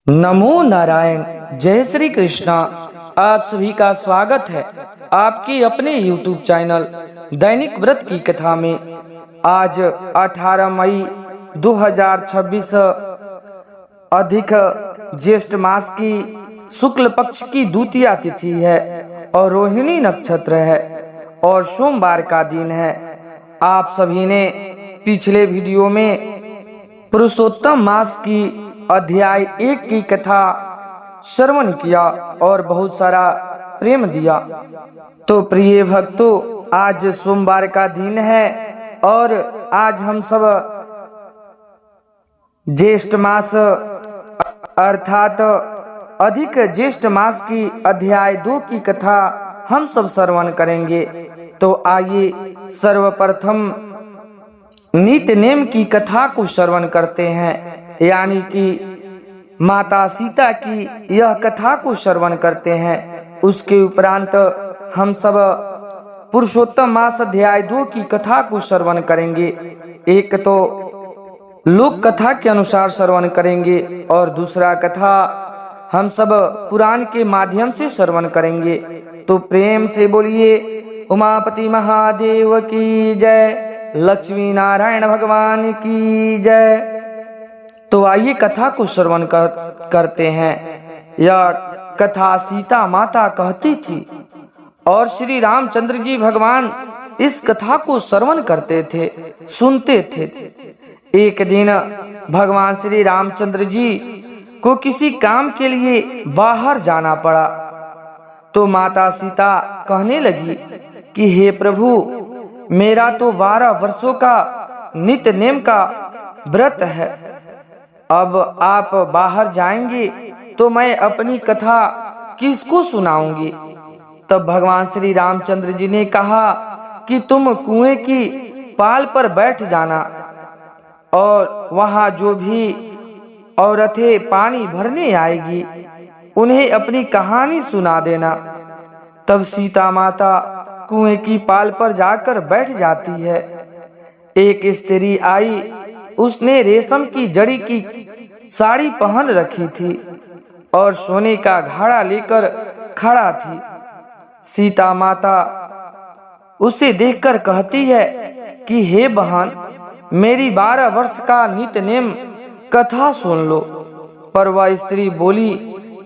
नमो नारायण। जय श्री कृष्णा। आप सभी का स्वागत है आपके अपने YouTube चैनल दैनिक व्रत की कथा में। आज 18 मई 2026 अधिक ज्येष्ठ मास की शुक्ल पक्ष की द्वितीया तिथि है और रोहिणी नक्षत्र है और सोमवार का दिन है। आप सभी ने पिछले वीडियो में पुरुषोत्तम मास की अध्याय 1 की कथा श्रवण किया और बहुत सारा प्रेम दिया। तो प्रिय भक्तों, आज सोमवार का दिन है और आज हम सब ज्येष्ठ मास अर्थात अधिक ज्येष्ठ मास की अध्याय 2 की कथा हम सब श्रवण करेंगे। तो आइए सर्वप्रथम नित्य नेम की कथा को श्रवण करते हैं, यानी कि माता सीता की यह कथा को श्रवण करते हैं। उसके उपरांत हम सब पुरुषोत्तम मास अध्याय 2 की कथा को श्रवण करेंगे। एक तो लोक कथा के अनुसार श्रवण करेंगे और दूसरा कथा हम सब पुराण के माध्यम से श्रवण करेंगे। तो प्रेम से बोलिए उमापति महादेव की जय, लक्ष्मी नारायण भगवान की जय। तो आइए कथा को श्रवण करते हैं। यह कथा सीता माता कहती थी और श्री रामचंद्र जी भगवान इस कथा को श्रवण करते थे, सुनते थे। एक दिन भगवान श्री रामचंद्र जी को किसी काम के लिए बाहर जाना पड़ा। तो माता सीता कहने लगी कि हे प्रभु, मेरा तो 12 वर्षों का नित्य नेम का व्रत है। अब आप बाहर जाएंगे तो मैं अपनी कथा किसको सुनाऊंगी। तब भगवान श्री रामचंद्र जी ने कहा कि तुम कुएं की पाल पर बैठ जाना और वहां जो भी औरतें पानी भरने आएगी उन्हें अपनी कहानी सुना देना। तब सीता माता कुएं की पाल पर जाकर बैठ जाती है। एक स्त्री आई, उसने रेशम की जड़ी की साड़ी पहन रखी थी और सोने का घड़ा लेकर खड़ा थी। सीता माता उसे देखकर कहती है कि हे बहन, मेरी 12 वर्ष का नित्य नेम कथा सुन लो। पर वह स्त्री बोली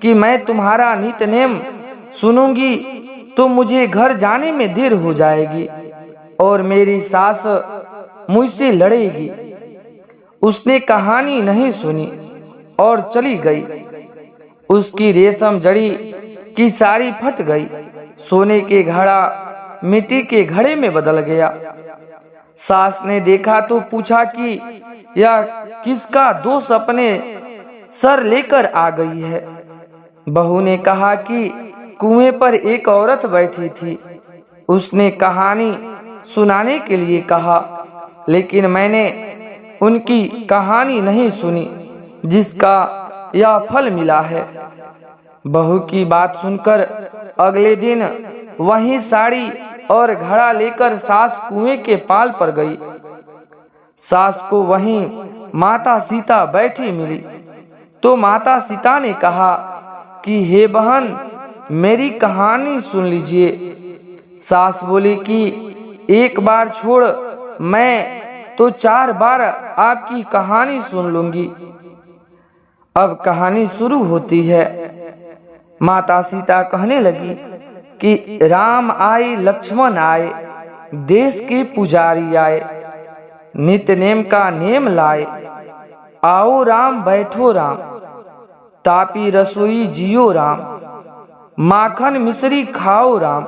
कि मैं तुम्हारा नित्य नेम सुनूंगी तो मुझे घर जाने में देर हो जाएगी और मेरी सास मुझसे लड़ेगी। उसने कहानी नहीं सुनी और चली गई। उसकी रेशम जड़ी की साड़ी फट गई, सोने के घड़ा मिट्टी के घड़े में बदल गया। सास ने देखा तो पूछा कि यह किसका दोष अपने सर लेकर आ गई है। बहू ने कहा कि कुएं पर एक औरत बैठी थी, उसने कहानी सुनाने के लिए कहा, लेकिन मैंने उनकी कहानी नहीं सुनी जिसका यह फल मिला है। बहू की बात सुनकर अगले दिन वही साड़ी और घड़ा लेकर सास कुएं के पाल पर गई। सास को वहीं माता सीता बैठी मिली तो माता सीता ने कहा कि हे बहन, मेरी कहानी सुन लीजिए। सास बोली कि एक बार छोड़, मैं तो 4 बार आपकी कहानी सुन लूंगी। अब कहानी शुरू होती है। माता सीता कहने लगी कि राम आए, लक्ष्मण आए, देश के पुजारी आए, नित्य नेम का नेम लाए। आओ राम, बैठो राम, तापी रसोई जियो राम, माखन मिश्री खाओ राम,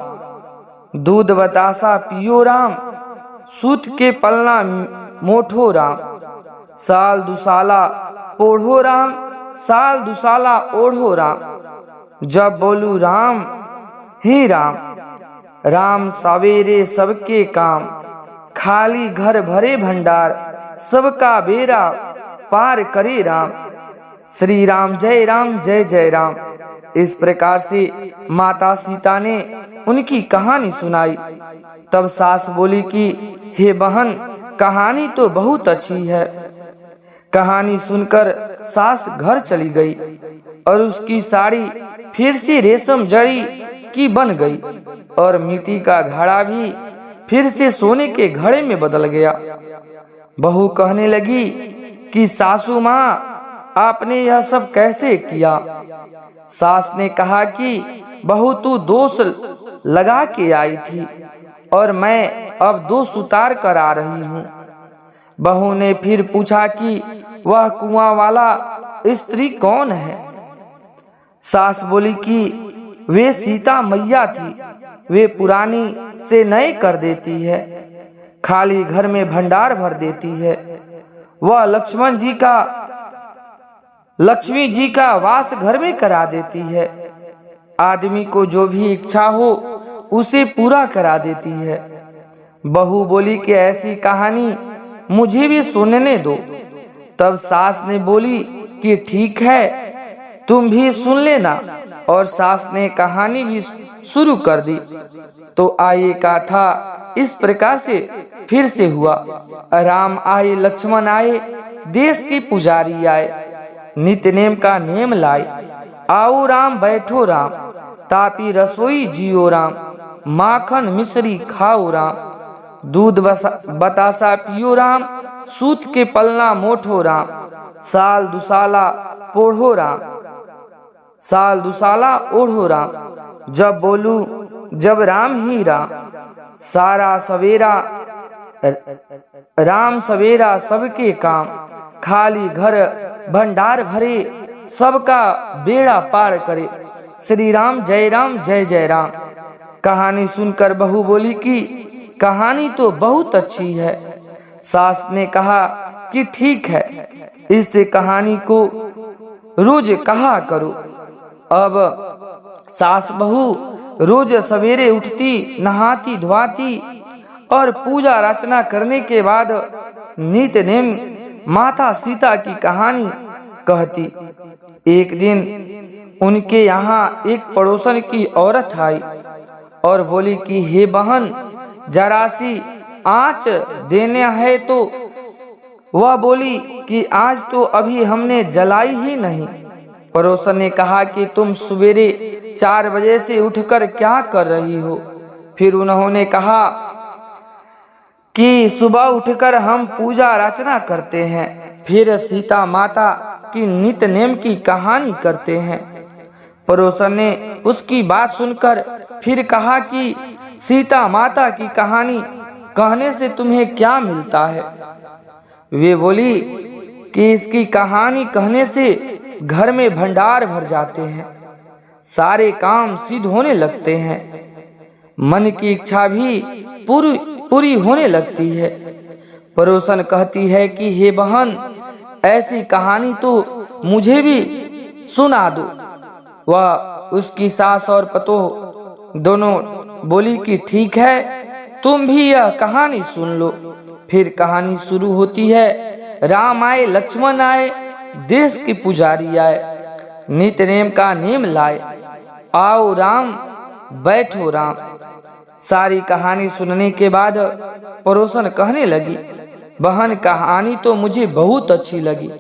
दूध बतासा पियो राम, सूत के पलना मोठो राम, साल दुसाला ओढ़ो राम, साल दुसाला ओढ़ो राम। जब बोलू राम ही राम, राम सवेरे सबके काम, खाली घर भरे भंडार, सबका बेड़ा पार करे राम। श्री राम जय राम, जय जय राम। इस प्रकार से माता सीता ने उनकी कहानी सुनाई। तब सास बोली कि हे बहन, कहानी तो बहुत अच्छी है। कहानी सुनकर सास घर चली गई। और उसकी साड़ी फिर से रेशम जड़ी की बन गई और मिट्टी का घड़ा भी फिर से सोने के घड़े में बदल गया। बहू कहने लगी कि सासू माँ, आपने यह सब कैसे किया? सास ने कहा कि बहू, तू दोष लगा के आई थी और मैं अब दोष उतार कर आ रही हूँ। बहू ने फिर पूछा कि वह कुआं वाला स्त्री कौन है? सास बोली कि वे सीता मैया थी, वे पुरानी से नए कर देती है, खाली घर में भंडार भर देती है। वह लक्ष्मी जी का वास घर में करा देती है। आदमी को जो भी इच्छा हो उसे पूरा करा देती है। बहू बोली कि ऐसी कहानी मुझे भी सुनने दो। तब सास ने बोली कि ठीक है, तुम भी सुन लेना। और सास ने कहानी भी शुरू कर दी। तो आये कथा इस प्रकार से फिर से हुआ। राम आए, लक्ष्मण आए, देश की पुजारी आए, नित्य नेम का नेम लाए। आओ राम, बैठो राम, तापी रसोई जियो राम, माखन मिश्री खाओ राम, दूध बतासा पियो राम, सूत के पलना मोठो राम, साल दुसाला पोढ़ो राम, साल दुसाला ओढ़ो राम। जब बोलू जब राम ही राम, सारा सवेरा राम सवेरा सबके काम, खाली घर भंडार भरे, सबका बेड़ा पार करे, श्री राम जय जय राम। कहानी सुनकर बहू बोली कि कहानी तो बहुत अच्छी है। सास ने कहा कि ठीक है, इस कहानी को रोज कहा करो। अब सास बहू रोज सवेरे उठती, नहाती धोती और पूजा अर्चना करने के बाद नित्य नेम माता सीता की कहानी कहती। एक दिन उनके यहाँ एक पड़ोसन की औरत आई और बोली कि हे बहन, जरा सी आँच देने है। तो वह बोली कि आज तो अभी हमने जलाई ही नहीं। पड़ोसन ने कहा कि तुम सवेरे 4 बजे से उठकर क्या कर रही हो? फिर उन्होंने कहा कि सुबह उठकर हम पूजा अर्चना करते हैं, फिर सीता माता की नित्य नेम की कहानी करते हैं। पड़ोसन ने उसकी बात सुनकर फिर कहा कि सीता माता की कहानी कहने से तुम्हें क्या मिलता है? वे बोली कि इसकी कहानी कहने से घर में भंडार भर जाते हैं, सारे काम सिद्ध होने लगते हैं, मन की इच्छा भी पूरी होने लगती है। पड़ोसन कहती है कि हे बहन, ऐसी कहानी तो मुझे भी सुना दो। वह उसकी सास और पतोह दोनों बोली कि ठीक है, तुम भी यह कहानी सुन लो। फिर कहानी शुरू होती है। राम आए, लक्ष्मण आए, देश की पुजारी आए, नित्य नेम का नेम लाए। आओ राम, बैठो राम। सारी कहानी सुनने के बाद पड़ोसन कहने लगी, बहन, कहानी तो मुझे बहुत अच्छी लगी।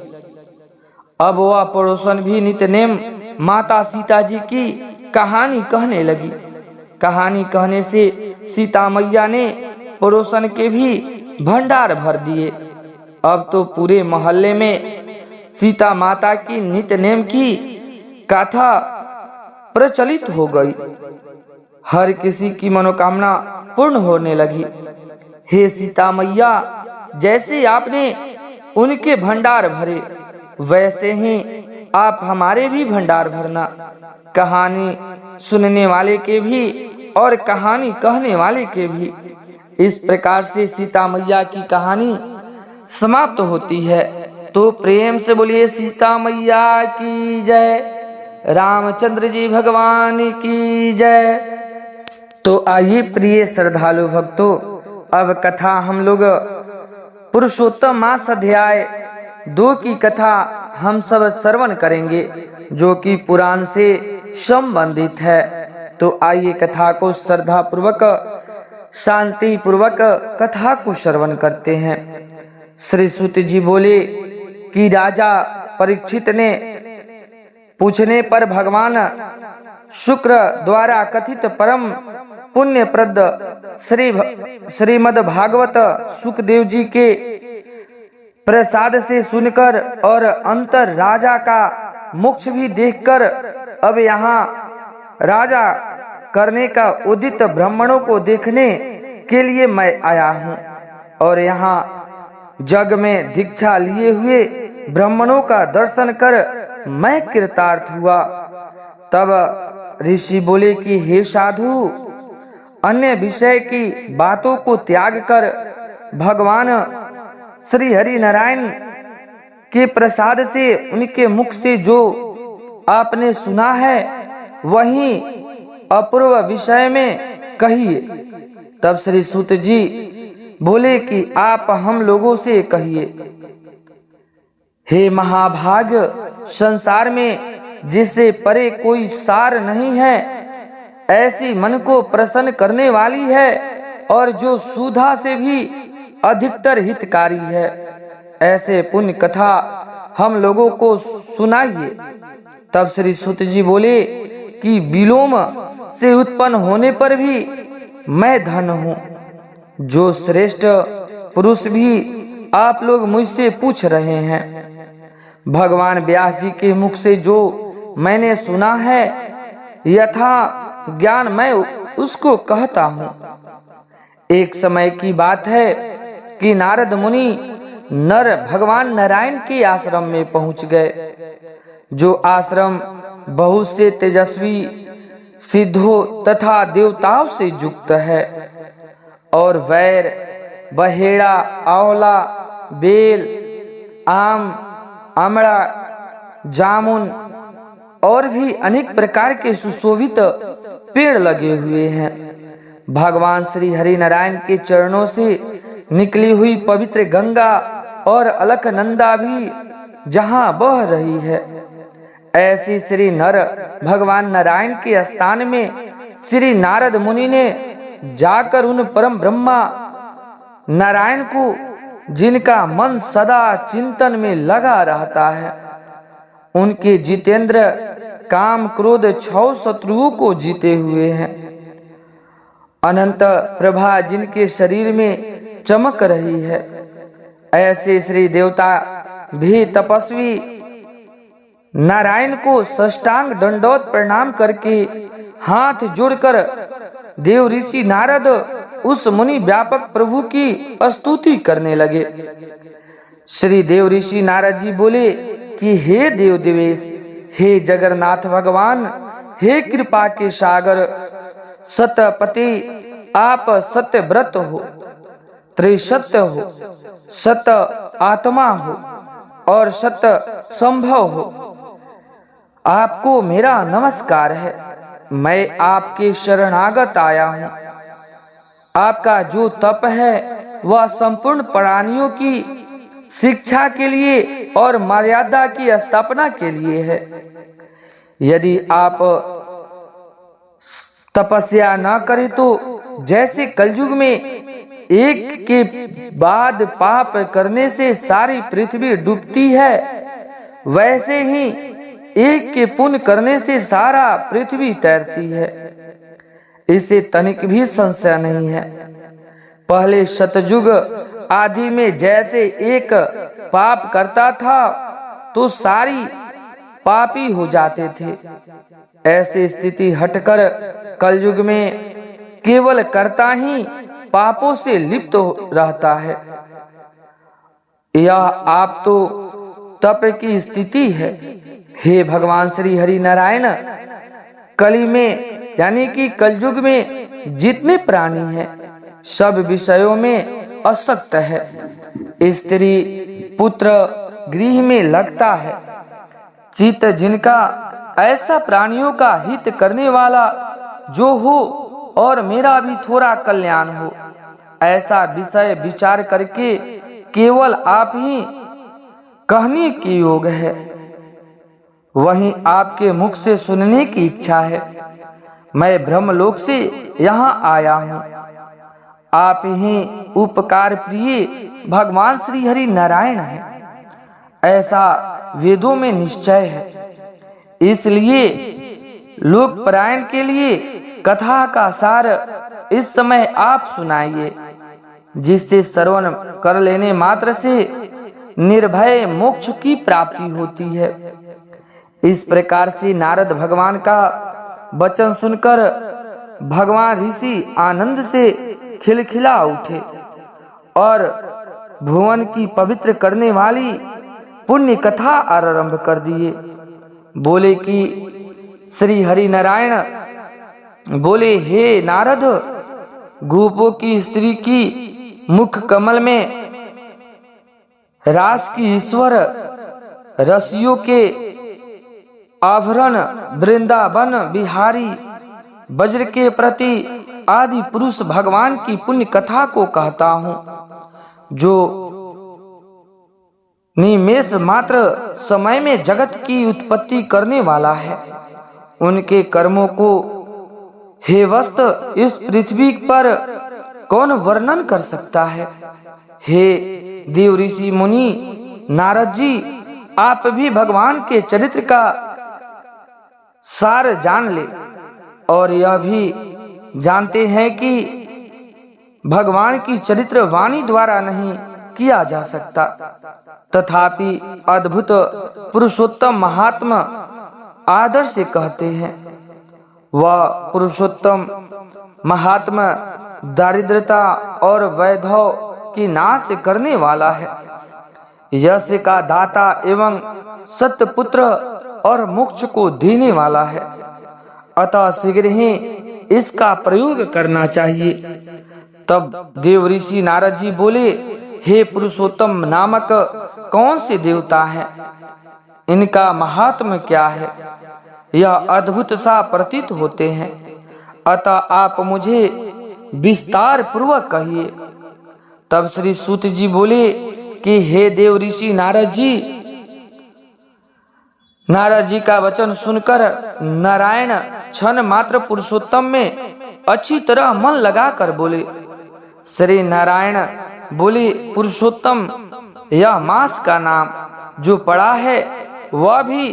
अब वह पड़ोसन भी नित्य नेम माता सीता जी की कहानी कहने लगी। कहानी कहने से सीता मैया ने पड़ोसन के भी भंडार भर दिए। अब तो पूरे मोहल्ले में सीता माता की नित्य नेम की कथा प्रचलित हो गई। हर किसी की मनोकामना पूर्ण होने लगी। हे सीता मैया, जैसे आपने उनके भंडार भरे, वैसे ही आप हमारे भी भंडार भरना। कहानी सुनने वाले के भी और कहानी कहने वाले के भी। इस प्रकार से सीता मैया की कहानी समाप्त होती है। तो प्रेम से बोलिए सीता मैया की जय, रामचंद्र जी भगवान की जय। तो आइए प्रिय श्रद्धालु भक्तों, अब कथा हम लोग पुरुषोत्तम मास अध्याय 2 की कथा हम सब श्रवण करेंगे, जो कि पुराण से संबंधित है। तो आइए कथा को श्रद्धा पूर्वक, शांति पूर्वक कथा को श्रवण करते हैं। श्री सूत जी बोले कि राजा परीक्षित ने पूछने पर भगवान शुक्र द्वारा कथित परम पुण्यप्रद श्रीमद् भागवत सुखदेव जी के प्रसाद से सुनकर और अंतर राजा का मोक्ष भी देखकर अब यहाँ राजा करने का उदित ब्राह्मणों को देखने के लिए मैं आया हूँ और यहाँ जग में दीक्षा लिए हुए ब्राह्मणों का दर्शन कर मैं कृतार्थ हुआ। तब ऋषि बोले कि हे साधु, अन्य विषय की बातों को त्याग कर भगवान श्री हरि नारायण के प्रसाद से उनके मुख से जो आपने सुना है वही अपूर्व विषय में कहिए। तब श्री सूत जी बोले कि आप हम लोगों से कहिए। हे महाभाग, संसार में जिससे परे कोई सार नहीं है, ऐसी मन को प्रसन्न करने वाली है और जो सुधा से भी अधिकतर हितकारी है, ऐसे पुण्य कथा हम लोगों को सुनाइए। तब श्री सूत जी बोले कि विलोम से उत्पन्न होने पर भी मैं धन हूँ। जो श्रेष्ठ पुरुष भी आप लोग मुझसे पूछ रहे हैं, भगवान व्यास जी के मुख से जो मैंने सुना है यथा ज्ञान मैं उसको कहता हूँ। एक समय की बात है कि नारद मुनि नर भगवान नारायण के आश्रम में पहुंच गए, जो आश्रम बहुत से तेजस्वी सिद्धों तथा देवताओं से युक्त है और वैर, बहेड़ा, आंवला, बेल, आम, आमड़ा, जामुन और भी अनेक प्रकार के सुशोभित पेड़ लगे हुए हैं। भगवान श्री हरि नारायण के चरणों से निकली हुई पवित्र गंगा और अलकनंदा भी जहाँ बह रही है, ऐसी श्री नर भगवान नारायण के स्थान में श्री नारद मुनि ने जाकर उन परम ब्रह्मा नारायण को, जिनका मन सदा चिंतन में लगा रहता है, उनके जितेंद्र काम क्रोध 6 शत्रुओं को जीते हुए हैं, अनंत प्रभा जिनके शरीर में चमक रही है, ऐसे श्री देवता भी तपस्वी नारायण को साष्टांग दंडवत प्रणाम करके हाथ जोड़कर देव ऋषि नारद उस मुनि व्यापक प्रभु की स्तुति करने लगे। श्री देव ऋषि नारद जी बोले कि हे देव देवेश, हे जगन्नाथ भगवान, हे कृपा के सागर, सतपति, आप सत्य व्रत हो, त्रिसत्य हो, सत आत्मा हो और सत्य संभव हो। आपको मेरा नमस्कार है। मैं आपके शरणागत आया हूँ। आपका जो तप है वह संपूर्ण प्राणियों की शिक्षा के लिए और मर्यादा की स्थापना के लिए है। यदि आप तपस्या न करें तो जैसे कलयुग में एक के बाद पाप करने से सारी पृथ्वी डूबती है, वैसे ही एक के पुण्य करने से सारा पृथ्वी तैरती है। इससे तनिक भी संशय नहीं है। पहले सतयुग आदि में जैसे एक पाप करता था तो सारी पापी हो जाते थे, ऐसी स्थिति हटकर कलयुग में केवल कर्ता ही पापों से लिप्त रहता है। यह आप तो तप की स्थिति है। हे भगवान श्री हरि नारायण, कली में यानी कि कलयुग में जितने प्राणी हैं सब विषयों में असक्त है। स्त्री पुत्र गृह में लगता है। चित्त जिनका ऐसा प्राणियों का हित करने वाला जो हो और मेरा भी थोड़ा कल्याण हो, ऐसा विषय विचार करके केवल आप ही कहने के योग है। वहीं आपके मुख से सुनने की इच्छा है। मैं ब्रह्मलोक से यहाँ आया हूँ। आप ही उपकार प्रिय भगवान श्री हरि नारायण हैं, ऐसा वेदों में निश्चय है। इसलिए लोक परायण के लिए कथा का सार इस समय आप सुनाइए, जिससे श्रवण कर लेने मात्र से निर्भय मोक्ष की प्राप्ति होती है। इस प्रकार से नारद भगवान का वचन सुनकर भगवान ऋषि आनंद से खिलखिला उठे और भुवन की पवित्र करने वाली पुण्य कथा आरंभ कर दिए। बोले कि श्री हरि नारायण बोले, हे नारद, गोपों की स्त्री की मुख कमल में रास की ईश्वर रसियों के आभरण वृंदावन बिहारी वज्र के प्रति आदि पुरुष भगवान की पुण्य कथा को कहता हूँ, जो निमेष मात्र समय में जगत की उत्पत्ति करने वाला है। उनके कर्मों को हे वस्त इस पृथ्वी पर कौन वर्णन कर सकता है। हे देव ऋषि मुनि नारद जी, आप भी भगवान के चरित्र का सार जान ले और यह भी जानते हैं कि भगवान की चरित्र वाणी द्वारा नहीं किया जा सकता। तथापि अद्भुत पुरुषोत्तम महात्मा आदर से कहते हैं, वह पुरुषोत्तम महात्मा दारिद्रता और वैधव की नाश करने वाला है, यश का दाता एवं सत्य पुत्र और मोक्ष को देने वाला है। अतः शीघ्र ही इसका प्रयोग करना चाहिए। तब देव ऋषि नारद जी बोले, हे पुरुषोत्तम नामक कौन से देवता हैं? इनका महात्म्य क्या है? यह अद्भुत सा प्रतीत होते हैं, अतः आप मुझे विस्तार पूर्वक कहिए। तब श्री सूत जी बोले कि हे देव ऋषि नारद जी का वचन सुनकर नारायण क्षण मात्र पुरुषोत्तम में अच्छी तरह मन लगाकर बोले। श्री नारायण बोले, पुरुषोत्तम यह मास का नाम जो पड़ा है वह भी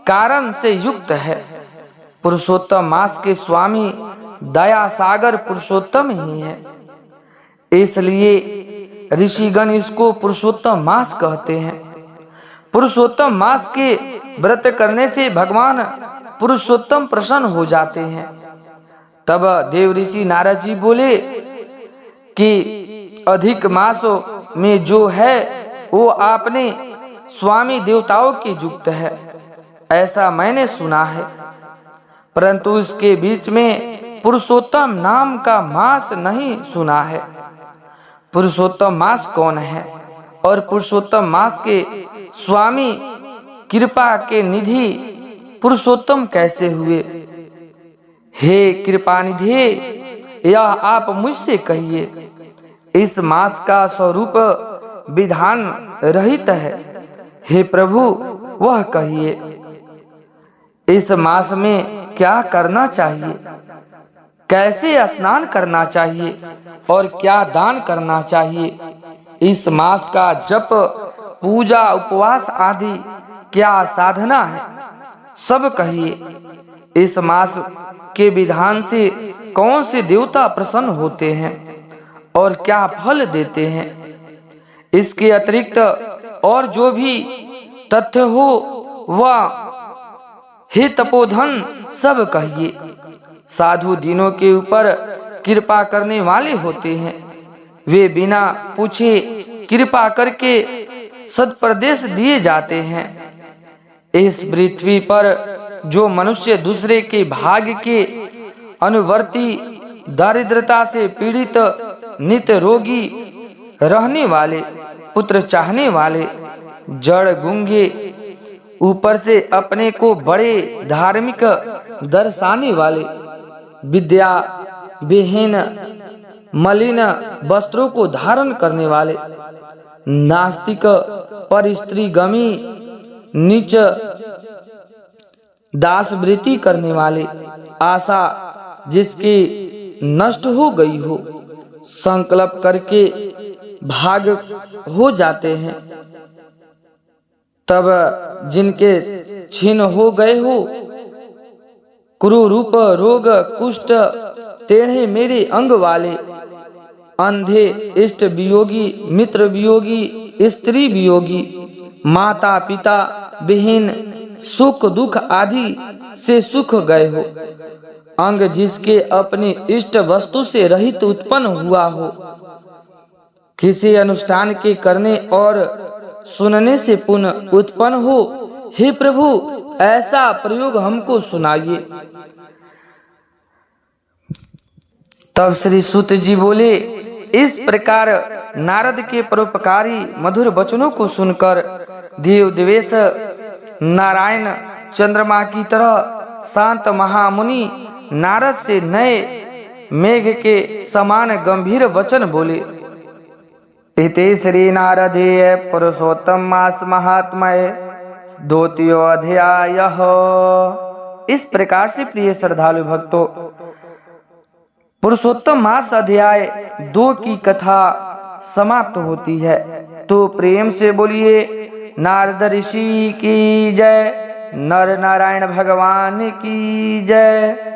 कारण से युक्त है। पुरुषोत्तम मास के स्वामी दया सागर पुरुषोत्तम ही है, इसलिए ऋषिगण इसको पुरुषोत्तम मास कहते हैं। पुरुषोत्तम मास के व्रत करने से भगवान पुरुषोत्तम प्रसन्न हो जाते हैं। तब देव ऋषि नारद जी बोले कि अधिक मासों में जो है वो आपने स्वामी देवताओं की युक्त है, ऐसा मैंने सुना है, परंतु इसके बीच में पुरुषोत्तम नाम का मास नहीं सुना है। पुरुषोत्तम मास कौन है और पुरुषोत्तम मास के स्वामी कृपा के निधि पुरुषोत्तम कैसे हुए? हे कृपा निधि, यह आप मुझसे कहिए। इस मास का स्वरूप विधान रहित है, हे प्रभु वह कहिए। इस मास में क्या करना चाहिए, कैसे स्नान करना चाहिए और क्या दान करना चाहिए? इस मास का जप, पूजा, उपवास आदि क्या साधना है, सब कहिए। इस मास के विधान से कौन से देवता प्रसन्न होते हैं और क्या फल देते हैं? इसके अतिरिक्त और जो भी तथ्य हो वह हे तपोधन सब कहिए। साधु दिनों के ऊपर कृपा करने वाले होते हैं, वे बिना पूछे कृपा करके सत्प्रदेश दिए जाते हैं। इस पृथ्वी पर जो मनुष्य दूसरे के भाग्य के अनुवर्ती, दारिद्रता से पीड़ित, नित्य रोगी रहने वाले, पुत्र चाहने वाले, जड़ गूंगे, ऊपर से अपने को बड़े धार्मिक दर्शाने वाले, विद्या विहीन मलिन वस्त्रों को धारण करने वाले, नास्तिक, पर स्त्रीगमी, नीच दासवृत्ति करने वाले, आशा जिसकी नष्ट हो गई हो, संकल्प करके भाग हो जाते हैं, तब जिनके क्षीण हो गए हो। क्रूरूप रोग कुष्ठ टेढ़े मेरे अंग वाले, अंधे इष्ट वियोगी, मित्र वियोगी, स्त्री वियोगी, माता पिता विहीन, सुख दुख आदि से सुख गए हो। अंग जिसके अपनी इष्ट वस्तु से रहित उत्पन्न हुआ हो, किसी अनुष्ठान के करने और सुनने से पुनः उत्पन्न हो। हे प्रभु, ऐसा प्रयोग हमको सुनाइए। तब श्री सूत जी बोले, इस प्रकार नारद के परोपकारी मधुर वचनों को सुनकर देव देवेश नारायण चंद्रमा की तरह शांत महामुनि नारद से नए मेघ के समान गंभीर वचन बोले। इति श्री नारदीय पुरुषोत्तम मास महात्म्य द्वितीयो अध्याय। इस प्रकार से प्रिय श्रद्धालु भक्तों, पुरुषोत्तम मास अध्याय 2 की कथा समाप्त होती है। तो प्रेम से बोलिए नारद ऋषि की जय, नर नारायण भगवान की जय।